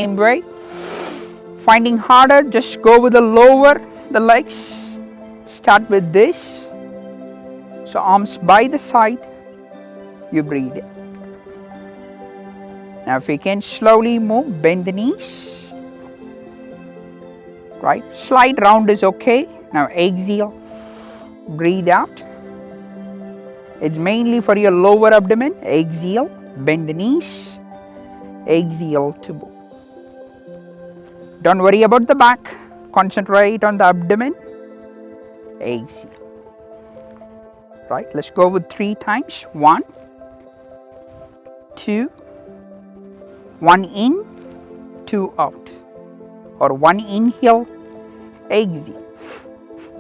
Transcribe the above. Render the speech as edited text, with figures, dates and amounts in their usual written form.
same way. Finding harder, just go with the lower the legs. Start with this. So arms by the side, you breathe in. Now if you can slowly move, bend the knees. Right, slight round is okay. Now exhale, breathe out. It's mainly for your lower abdomen. Exhale, bend the knees. Exhale to move. Don't worry about the back. Concentrate on the abdomen. Exhale. Right, let's go with 3 times. 1, 2, 1 in, 2 out. Or 1 inhale, exhale.